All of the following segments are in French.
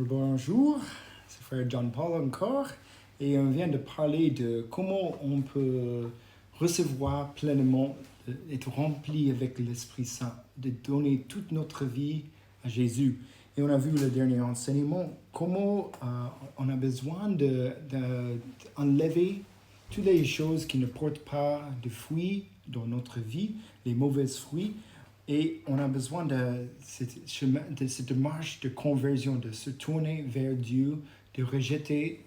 Bonjour, c'est Frère John Paul encore, et on vient de parler de comment on peut recevoir pleinement, être rempli avec l'Esprit Saint, de donner toute notre vie à Jésus. Et on a vu le dernier enseignement, comment on a besoin d'enlever toutes les choses qui ne portent pas de fruits dans notre vie, les mauvais fruits. Et on a besoin de cette marche de conversion, de se tourner vers Dieu, de rejeter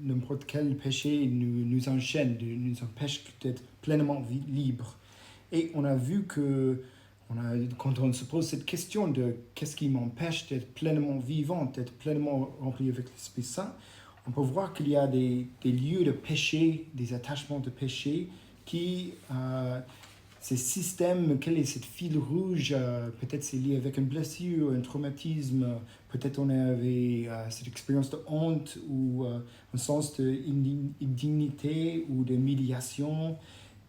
n'importe quel péché nous enchaîne, nous empêche d'être pleinement libre. Et on a vu que quand on se pose cette question de qu'est-ce qui m'empêche d'être pleinement vivant, d'être pleinement rempli avec l'Esprit Saint, on peut voir qu'il y a des lieux de péché, des attachements de péché qui... ces systèmes, quel est cette fil rouge, peut-être c'est lié avec une blessure, un traumatisme, peut-être on avait cette expérience de honte ou un sens d'indignité ou de médiation.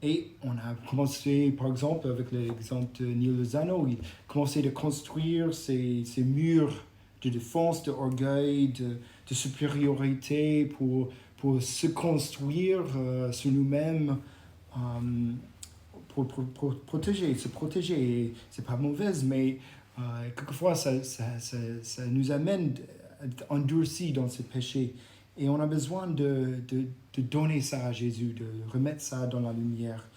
Et on a commencé, par exemple, avec l'exemple de Neil Lozano, il a commencé de construire ces murs de défense, d'orgueil, de supériorité pour se construire sur nous-mêmes. Pour se protéger. C'est pas mauvais, mais quelquefois ça nous amène à endurcir dans ce péché. Et on a besoin de donner ça à Jésus, de remettre ça dans la lumière.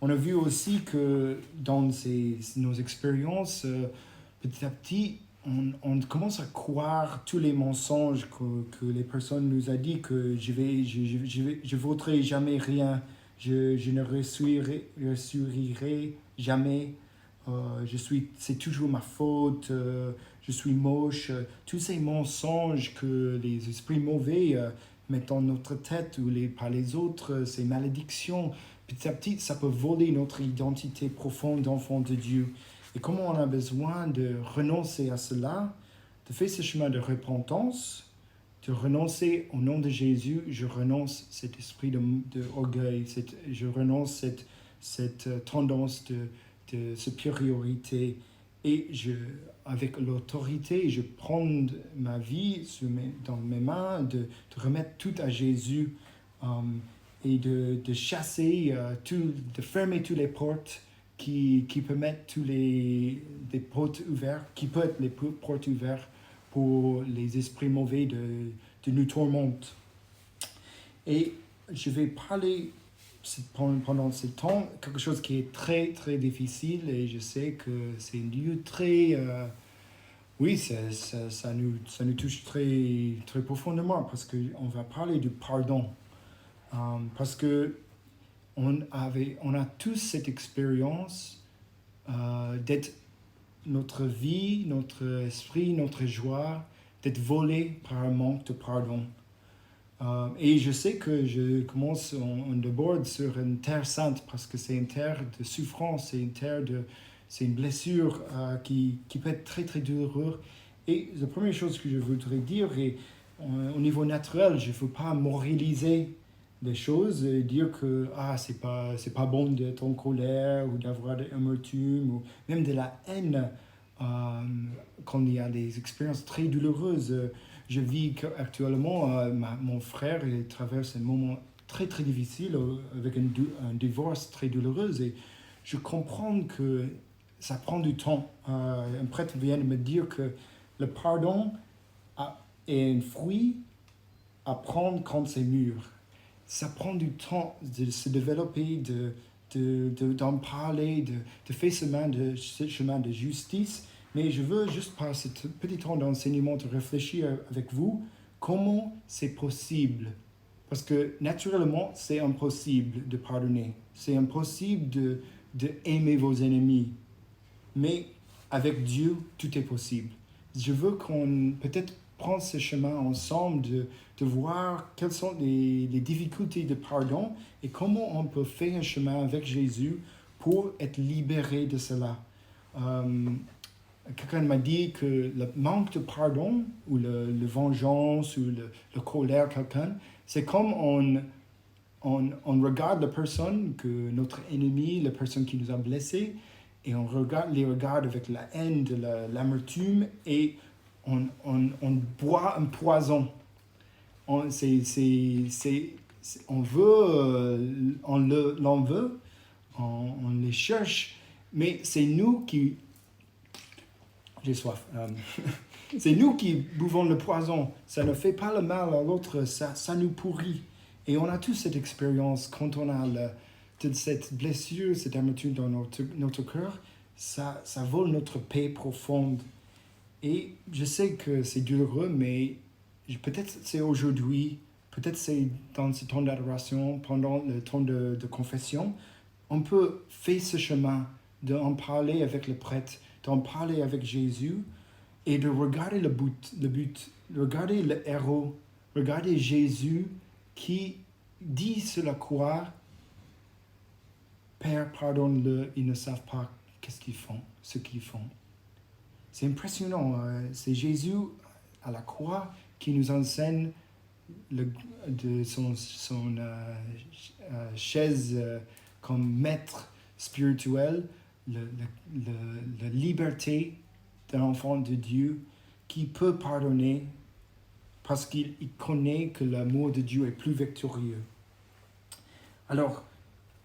On a vu aussi que dans nos expériences, petit à petit, on commence à croire tous les mensonges que les personnes nous ont dit, que je vaudrai jamais rien. Je ne ressurgirai jamais. C'est toujours ma faute. Je suis moche. Tous ces mensonges que les esprits mauvais mettent dans notre tête ou par les autres, ces malédictions, petit à petit, ça peut voler notre identité profonde d'enfant de Dieu. Et comment on a besoin de renoncer à cela, de faire ce chemin de repentance, de renoncer au nom de Jésus, je renonce cet esprit d'orgueil, je renonce cette tendance de supériorité et avec l'autorité, je prends ma vie dans mes mains, de remettre tout à Jésus et de chasser, de fermer toutes les portes qui peuvent mettre des portes ouvertes, qui peuvent être les portes ouvertes pour les esprits mauvais de nous tourmenter. Et je vais parler pendant ce temps quelque chose qui est très très difficile et je sais que c'est un lieu très... oui, ça nous touche très, très profondément parce qu'on va parler du pardon. Parce que on a tous cette expérience d'être notre vie, notre esprit, notre joie, d'être volé par un manque de pardon. Et je sais que on déborde sur une terre sainte parce que c'est une terre de souffrance, c'est une blessure qui peut être très très douloureuse. Et la première chose que je voudrais dire est, au niveau naturel, je ne veux pas moraliser des choses et dire que c'est pas bon d'être en colère ou d'avoir de l'amertume ou même de la haine quand il y a des expériences très douloureuses. Je vis actuellement, mon frère traverse un moment très très difficile avec un divorce très douloureux et je comprends que ça prend du temps. Un prêtre vient de me dire que le pardon est un fruit à prendre quand c'est mûr. Ça prend du temps de se développer, d'en parler, de faire ce chemin de justice. Mais je veux juste par ce petit temps d'enseignement de réfléchir avec vous comment c'est possible. Parce que naturellement, c'est impossible de pardonner. C'est impossible de aimer vos ennemis. Mais avec Dieu, tout est possible. Je veux qu'on peut-être prenne ce chemin ensemble de voir quelles sont les difficultés de pardon et comment on peut faire un chemin avec Jésus pour être libéré de cela. Quelqu'un m'a dit que le manque de pardon ou le vengeance ou le colère quelqu'un, c'est comme on regarde la personne, notre ennemi, la personne qui nous a blessés, et on les regarde avec la haine, l'amertume, et on boit un poison. On l'en veut, on les cherche, mais c'est nous qui... J'ai soif. C'est nous qui buvons le poison. Ça ne fait pas le mal à l'autre, ça nous pourrit. Et on a tous cette expérience quand on a cette blessure, cette amertume dans notre cœur, ça vole notre paix profonde. Et je sais que c'est douloureux, mais peut-être c'est aujourd'hui, peut-être c'est dans ce temps d'adoration, pendant le temps de confession, on peut faire ce chemin d'en parler avec le prêtre, d'en parler avec Jésus et de regarder le but, regarder le héros, regarder Jésus qui dit sur la croix, Père, pardonne-le, ils ne savent pas ce qu'ils font. C'est impressionnant, c'est Jésus à la croix qui nous enseigne de son chaise comme maître spirituel, la liberté d'un enfant de Dieu qui peut pardonner parce qu'il connaît que l'amour de Dieu est plus victorieux. Alors,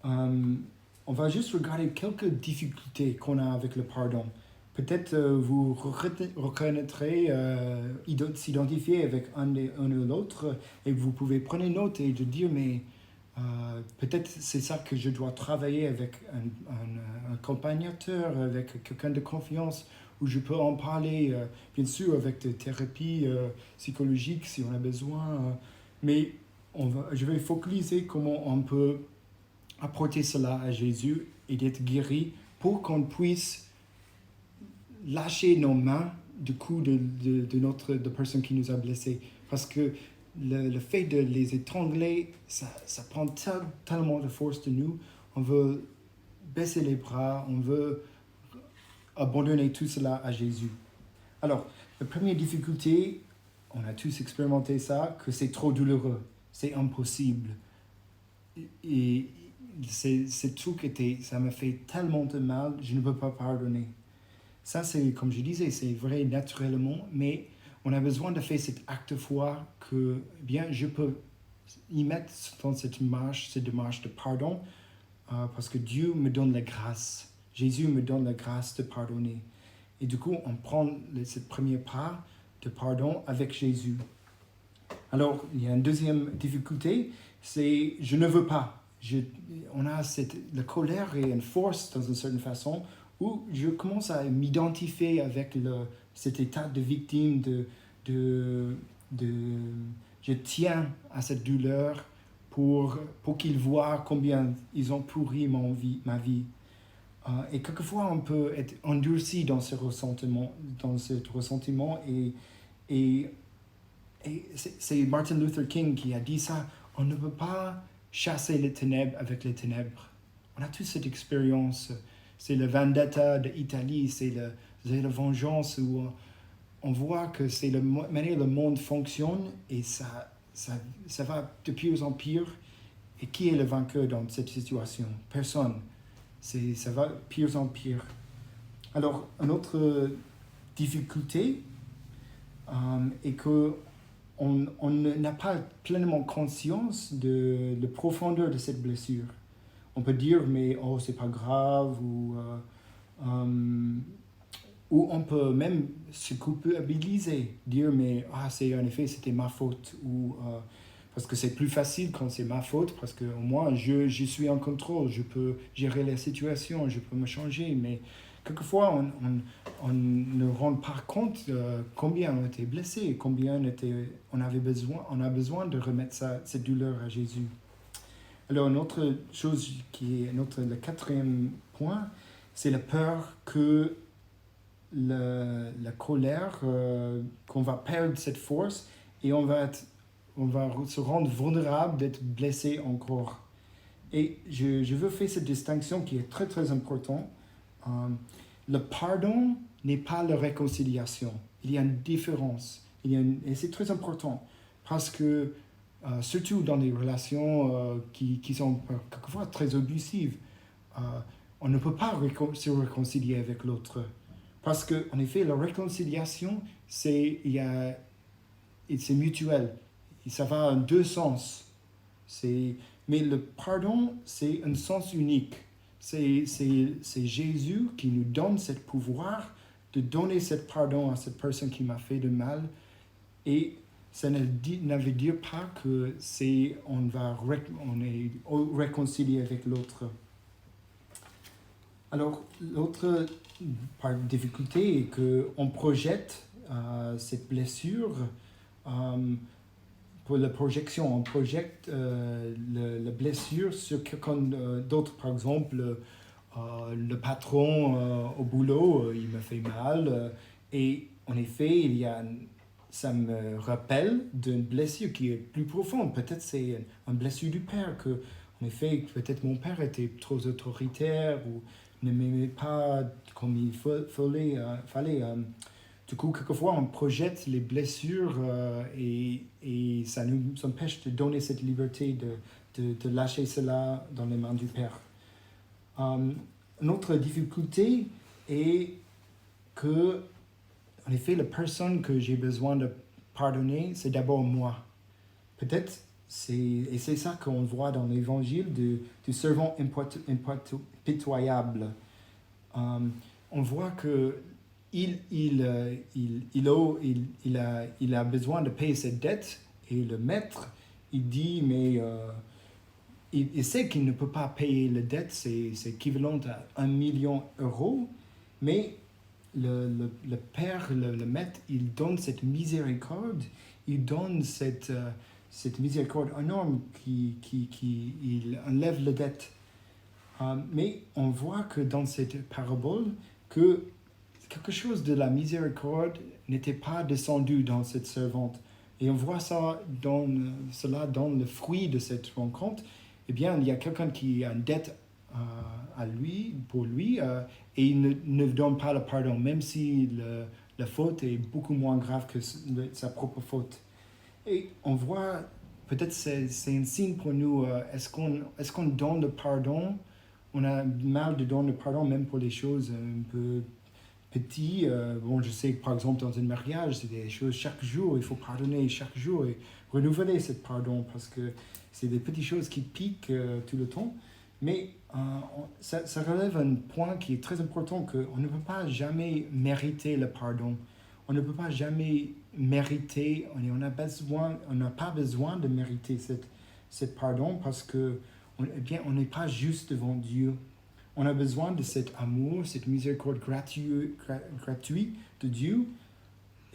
on va juste regarder quelques difficultés qu'on a avec le pardon. Peut-être vous reconnaîtrez, s'identifier avec un ou l'autre, et vous pouvez prendre note et de dire, mais peut-être c'est ça que je dois travailler avec un accompagnateur, avec quelqu'un de confiance, où je peux en parler, bien sûr, avec des thérapies psychologiques si on a besoin. Mais je vais focaliser comment on peut apporter cela à Jésus et d'être guéri pour qu'on puisse lâcher nos mains du coup de personne qui nous a blessés. Parce que le fait de les étrangler, ça prend tellement de force de nous. On veut baisser les bras, on veut abandonner tout cela à Jésus. Alors, la première difficulté, on a tous expérimenté ça, que c'est trop douloureux, c'est impossible. Et ce truc ça me fait tellement de mal, je ne peux pas pardonner. Ça, c'est, comme je disais, c'est vrai naturellement, mais on a besoin de faire cet acte de foi que, bien, je peux y mettre dans cette démarche de pardon, parce que Dieu me donne la grâce. Jésus me donne la grâce de pardonner. Et du coup, on prend cette première part de pardon avec Jésus. Alors, il y a une deuxième difficulté, c'est je ne veux pas. On a la colère et une force dans une certaine façon où je commence à m'identifier avec cet état de victime, je tiens à cette douleur pour qu'ils voient combien ils ont pourri ma vie. Et quelquefois, on peut être endurci dans ce ressentiment et c'est Martin Luther King qui a dit ça, on ne peut pas chasser les ténèbres avec les ténèbres. On a tous cette expérience, c'est le vendetta d'Italie, c'est la vengeance où on voit que c'est la manière dont le monde fonctionne et ça va de pire en pire. Et qui est le vainqueur dans cette situation? Personne. Ça va de pire en pire. Alors, une autre difficulté est qu'on n'a pas pleinement conscience de la profondeur de cette blessure. On peut dire, mais c'est pas grave, ou on peut même se culpabiliser, dire, mais en effet, c'était ma faute, ou parce que c'est plus facile quand c'est ma faute, parce qu'au moins, je suis en contrôle, je peux gérer la situation, je peux me changer, mais quelquefois, on ne rend pas compte combien on était blessé, combien on a besoin de remettre cette douleur à Jésus. Alors, une autre chose qui est le quatrième point, c'est la peur que la colère, qu'on va perdre cette force et on va se rendre vulnérable d'être blessé encore. Et je veux faire cette distinction qui est très très importante. Le pardon n'est pas la réconciliation. Il y a une différence. Et c'est très important parce que surtout dans les relations qui sont quelquefois très abusives, on ne peut pas se réconcilier avec l'autre. Parce qu'en effet, la réconciliation, c'est mutuel. Et ça va en deux sens. Mais le pardon, c'est un sens unique. C'est Jésus qui nous donne ce pouvoir de donner ce pardon à cette personne qui m'a fait de mal. Et ça ne veut dire pas que on est réconcilié avec l'autre. Alors, l'autre difficulté est qu'on projette cette blessure pour la projection. On projette la blessure sur quelqu'un d'autre. Par exemple, le patron au boulot, il me fait mal. Et en effet, ça me rappelle d'une blessure qui est plus profonde. Peut-être c'est une blessure du père, que, en effet, peut-être mon père était trop autoritaire ou ne m'aimait pas comme il fallait. Du coup, quelquefois, on projette les blessures et ça nous empêche de donner cette liberté de lâcher cela dans les mains du Père. Une autre difficulté est que, en effet, la personne que j'ai besoin de pardonner, c'est d'abord moi. Peut-être, et c'est ça qu'on voit dans l'évangile du servant impitoyable. On voit que il a besoin de payer cette dette et le maître, il dit, mais il sait qu'il ne peut pas payer la dette, c'est équivalent à 1 million d'euros, mais le père, le maître, il donne cette miséricorde, il donne cette miséricorde énorme il enlève la dette. Mais on voit que dans cette parabole, que quelque chose de la miséricorde n'était pas descendu dans cette servante. Et on voit cela dans le fruit de cette rencontre. Eh bien, il y a quelqu'un qui a une dette pour lui, et il ne donne pas le pardon, même si la faute est beaucoup moins grave que sa propre faute. Et on voit, peut-être c'est un signe pour nous, est-ce qu'on donne le pardon? On a mal de donner le pardon même pour les choses un peu petites. Je sais que par exemple dans un mariage, c'est des choses chaque jour, il faut pardonner chaque jour et renouveler ce pardon parce que c'est des petites choses qui piquent tout le temps. Mais ça relève un point qui est très important, qu'on ne peut pas jamais mériter le pardon. On ne peut pas jamais mériter, on n'a pas besoin de mériter cette pardon parce que on n'est pas juste devant Dieu. On a besoin de cet amour, cette miséricorde gratuite de Dieu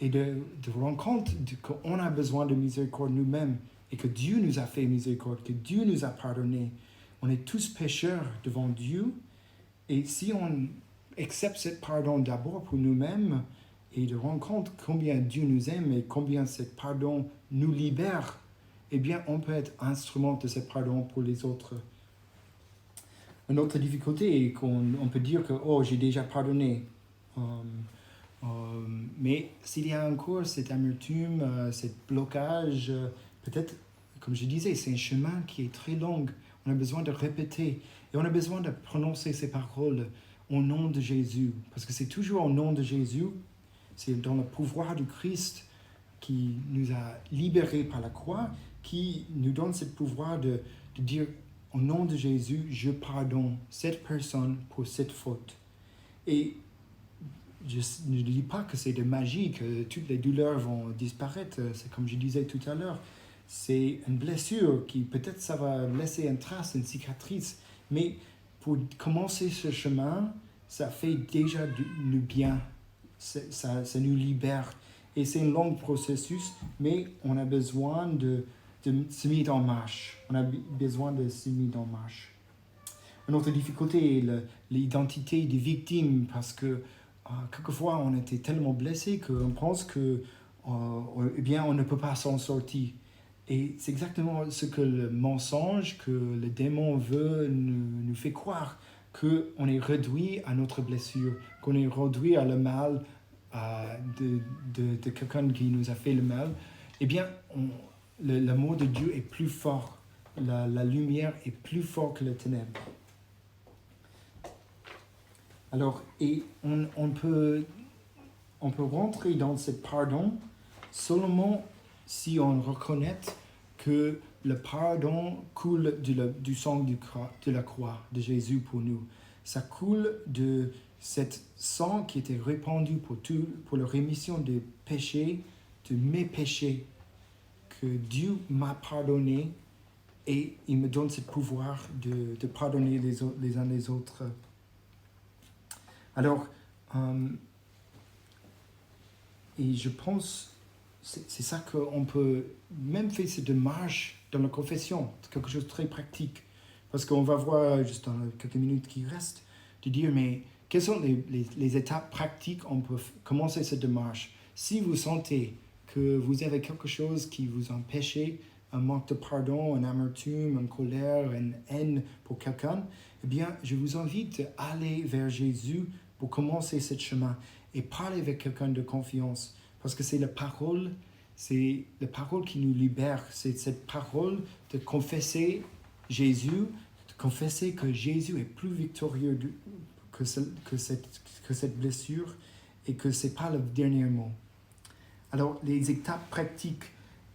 et de rendre compte qu'on a besoin de miséricorde nous-mêmes et que Dieu nous a fait miséricorde, que Dieu nous a pardonné. On est tous pécheurs devant Dieu et si on accepte ce pardon d'abord pour nous-mêmes et de rendre compte combien Dieu nous aime et combien ce pardon nous libère, eh bien, on peut être instrument de ce pardon pour les autres. Une autre difficulté est qu'on peut dire que « j'ai déjà pardonné ». Mais s'il y a encore cette amertume, ce blocage, peut-être, comme je disais, c'est un chemin qui est très long. On a besoin de répéter et on a besoin de prononcer ces paroles au nom de Jésus. Parce que c'est toujours au nom de Jésus, c'est dans le pouvoir du Christ qui nous a libérés par la croix, qui nous donne ce pouvoir de dire au nom de Jésus, je pardonne cette personne pour cette faute. Et je ne dis pas que c'est de magie, que toutes les douleurs vont disparaître. C'est comme je disais tout à l'heure, c'est une blessure qui peut-être ça va laisser une trace, une cicatrice. Mais pour commencer ce chemin, ça fait déjà du bien. Ça nous libère. Et c'est un long processus, mais on a besoin de se mettre en marche. On a besoin de se mettre en marche. Une autre difficulté est l'identité des victimes, parce que quelquefois on était tellement blessé qu'on pense que on ne peut pas s'en sortir. Et c'est exactement ce que le mensonge, que le démon veut nous fait croire, qu'on est réduit à notre blessure, qu'on est réduit à le mal de quelqu'un qui nous a fait le mal. Eh bien, l'amour de Dieu est plus fort. La lumière est plus forte que les ténèbres. Alors, et on peut on peut rentrer dans ce pardon seulement si on reconnaît que le pardon coule du sang de la croix de Jésus pour nous. Ça coule de cet sang qui était répandu pour la rémission des péchés, de mes péchés, que Dieu m'a pardonné et il me donne ce pouvoir de pardonner les uns les autres. Alors, et je pense, c'est ça qu'on peut même faire cette démarche dans la confession, c'est quelque chose de très pratique. Parce qu'on va voir, juste dans quelques minutes qui restent, de dire, mais quelles sont les étapes pratiques on peut commencer cette démarche. Si vous sentez que vous avez quelque chose qui vous empêche, un manque de pardon, une amertume, une colère, une haine pour quelqu'un, eh bien, je vous invite à aller vers Jésus pour commencer ce chemin et parler avec quelqu'un de confiance. Parce que c'est la parole qui nous libère. C'est cette parole de confesser Jésus, de confesser que Jésus est plus victorieux que cette blessure et que ce n'est pas le dernier mot. Alors, les étapes pratiques,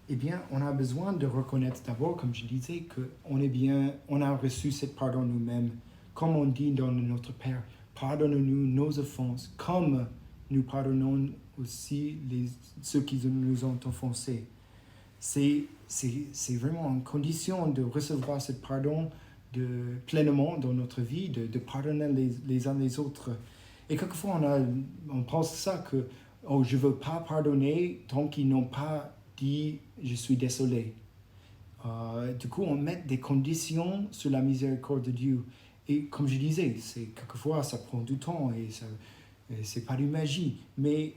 eh bien, on a besoin de reconnaître d'abord, comme je disais, qu'on a reçu cette pardon nous-mêmes. Comme on dit dans notre Père, pardonne-nous nos offenses, comme nous pardonnons aussi ceux qui nous ont offensés. C'est vraiment une condition de recevoir ce pardon pleinement dans notre vie, de pardonner les uns les autres. Et quelquefois, on pense ça que je ne veux pas pardonner tant qu'ils n'ont pas dit « je suis désolé ». Du coup, on met des conditions sur la miséricorde de Dieu. Et comme je disais, quelquefois, ça prend du temps et c'est pas du magie. Mais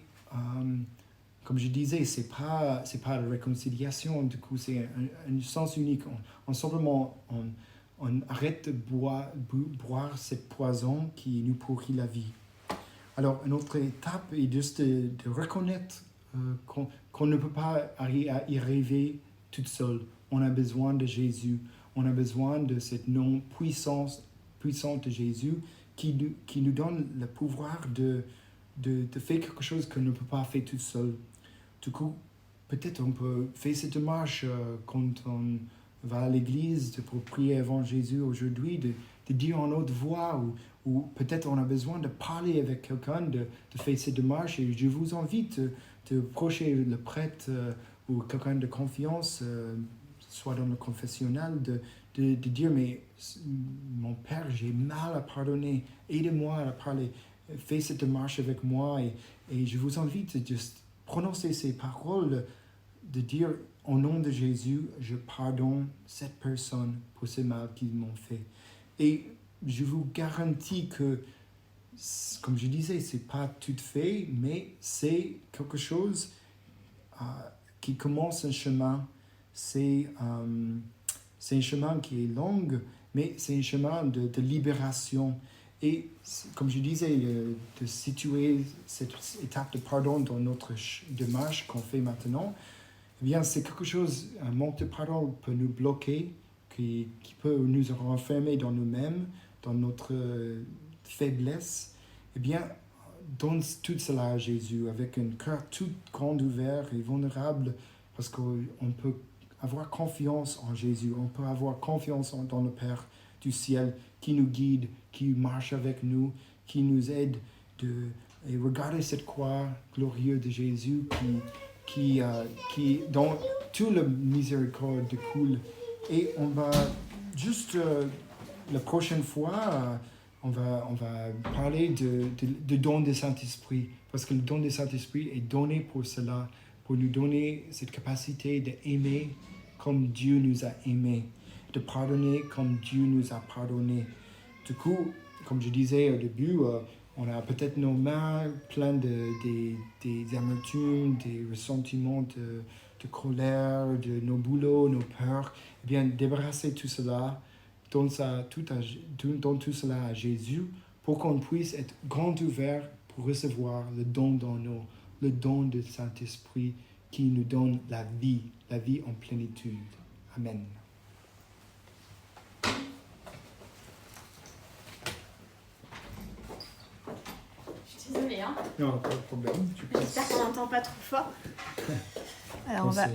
comme je disais, c'est pas la réconciliation. Du coup, c'est un sens unique. On arrête de boire cette poison qui nous pourrit la vie. Alors, une autre étape est juste de reconnaître qu'on ne peut pas y arriver toute seule. On a besoin de Jésus. On a besoin de cette nom puissante de Jésus qui nous donne le pouvoir de faire quelque chose qu'on ne peut pas faire tout seul. Du coup, peut-être on peut faire cette démarche quand on va à l'église pour prier avant Jésus aujourd'hui, de dire en haute voix, ou peut-être on a besoin de parler avec quelqu'un, de faire cette démarche. Et je vous invite de approcher le prêtre ou quelqu'un de confiance, soit dans le confessionnal, de dire, mais mon Père, j'ai mal à pardonner, aidez-moi à parler, fais cette démarche avec moi. Et je vous invite de juste prononcer ces paroles, de dire, au nom de Jésus, je pardonne cette personne pour ce mal qu'ils m'ont fait. Et je vous garantis que, comme je disais, c'est pas tout fait, mais c'est quelque chose qui commence un chemin. C'est un chemin qui est long, mais c'est un chemin de libération. Et comme je disais, de situer cette étape de pardon dans notre démarche qu'on fait maintenant, eh bien, c'est quelque chose, un manque de pardon peut nous bloquer, qui peut nous renfermer dans nous-mêmes, dans notre faiblesse. Eh bien, donne tout cela à Jésus avec un cœur tout grand ouvert et vulnérable, parce qu'on peut avoir confiance en Jésus, on peut avoir confiance dans le Père du ciel qui nous guide, qui marche avec nous, qui nous aide et regarder cette croix glorieuse de Jésus qui dont toute la miséricorde coule. Et on va juste la prochaine fois, on va parler de don du Saint-Esprit, parce que le don du Saint-Esprit est donné pour cela, pour nous donner cette capacité d'aimer comme Dieu nous a aimés, de pardonner comme Dieu nous a pardonnés. Du coup, comme je disais au début, on a peut-être nos mains pleines des amertumes, des ressentiments de colère, de nos boulots, nos peurs. Eh bien, débarrasser tout cela, donne tout cela à Jésus pour qu'on puisse être grand ouvert pour recevoir le don dans nous, le don du Saint-Esprit qui nous donne la vie en plénitude. Amen. Désolée, hein. Non, pas de problème. J'espère qu'on n'entend pas trop fort. Alors, on va